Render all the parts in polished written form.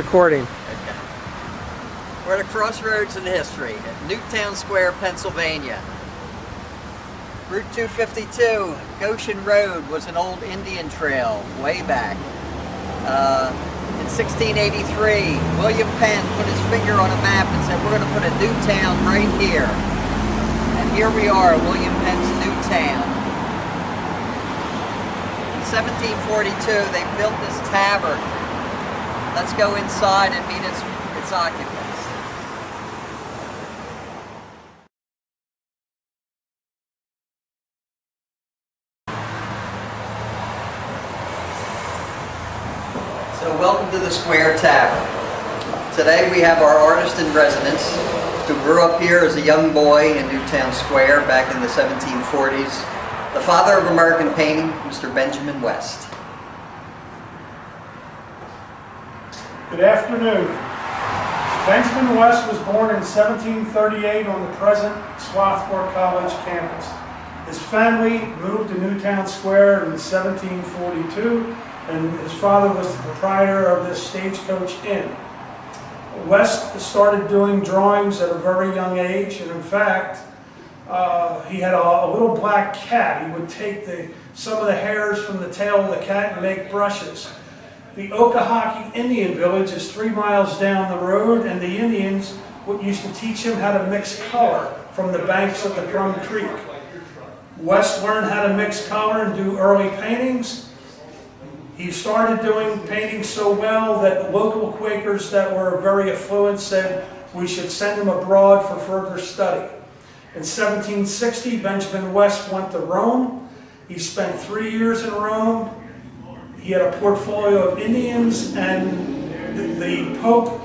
recording. Okay. We're at a crossroads in history at Newtown Square, Pennsylvania. Route 252, Goshen Road, was an old Indian trail way back. In 1683, William Penn put his finger on a map and said, we're going to put a new town right here. And here we are, William Penn's new town. In 1742, they built this tavern. Let's go inside and meet its occupants. So welcome to the Square Tavern. Today we have our artist in residence who grew up here as a young boy in Newtown Square back in the 1740s. The father of American painting, Mr. Benjamin West. Good afternoon. Benjamin West was born in 1738 on the present Swarthmore College campus. His family moved to Newtown Square in 1742, and his father was the proprietor of this Stagecoach Inn. West started doing drawings at a very young age, and in fact, he had a little black cat. He would take some of the hairs from the tail of the cat and make brushes. The Okahaki Indian village is 3 miles down the road, and the Indians used to teach him how to mix color from the banks of the Crum Creek. West learned how to mix color and do early paintings. He started doing paintings so well that local Quakers that were very affluent said we should send him abroad for further study. In 1760, Benjamin West went to Rome. He spent 3 years in Rome. He had a portfolio of Indians, and the Pope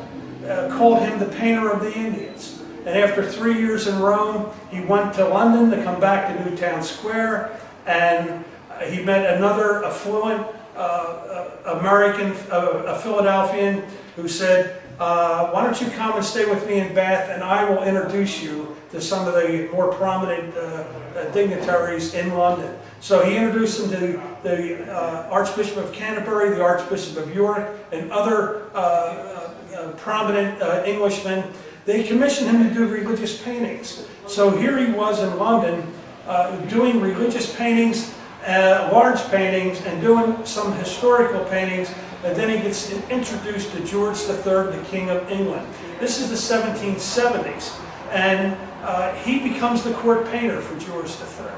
called him the painter of the Indians. And after 3 years in Rome, he went to London to come back to Newtown Square, and he met another affluent American, a Philadelphian, who said, why don't you come and stay with me in Bath, and I will introduce you to some of the more prominent dignitaries in London. So he introduced him to the Archbishop of Canterbury, the Archbishop of York, and other prominent Englishmen. They commissioned him to do religious paintings. So here he was in London doing religious paintings, large paintings, and doing some historical paintings, and then he gets introduced to George III, the King of England. This is the 1770s, and he becomes the court painter for George III.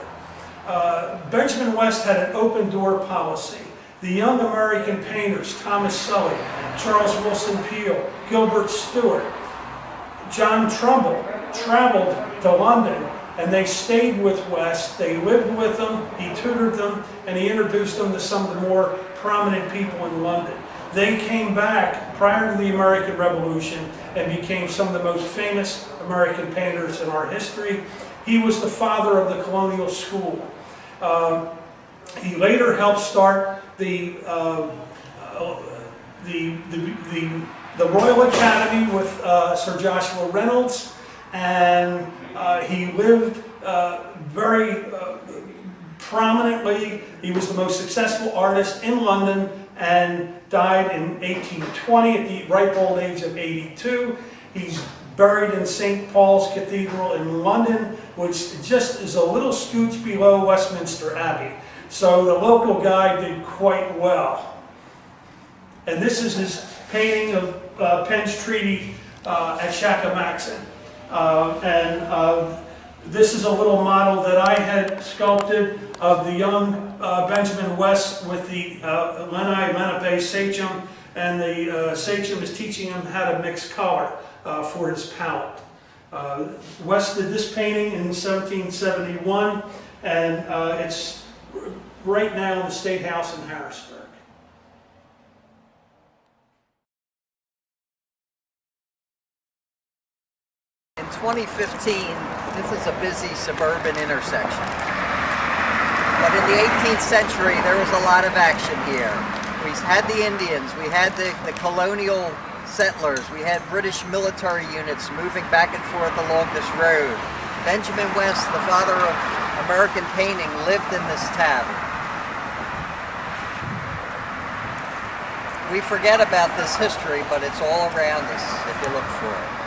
Benjamin West had an open door policy. The young American painters, Thomas Sully, Charles Wilson Peale, Gilbert Stuart, John Trumbull, traveled to London, and they stayed with West. They lived with him, he tutored them, and he introduced them to some of the more prominent people in London. They came back prior to the American Revolution and became some of the most famous American painters in our history. He was the father of the colonial school. He later helped start the Royal Academy with Sir Joshua Reynolds, and he lived very prominently. He was the most successful artist in London and died in 1820 at the ripe old age of 82. He's buried in St. Paul's Cathedral in London, which just is a little scooch below Westminster Abbey. So the local guy did quite well. And this is his painting of Penn's Treaty at Shackamaxon. This is a little model that I had sculpted of the young Benjamin West with the Lenape sachem, and the sachem is teaching him how to mix color for his palette. West did this painting in 1771, and it's right now in the State House in Harrisburg. In 2015, this is a busy suburban intersection. But in the 18th century, there was a lot of action here. We had the Indians, we had the colonial settlers, we had British military units moving back and forth along this road. Benjamin West, the father of American painting, lived in this tavern. We forget about this history, but it's all around us if you look for it.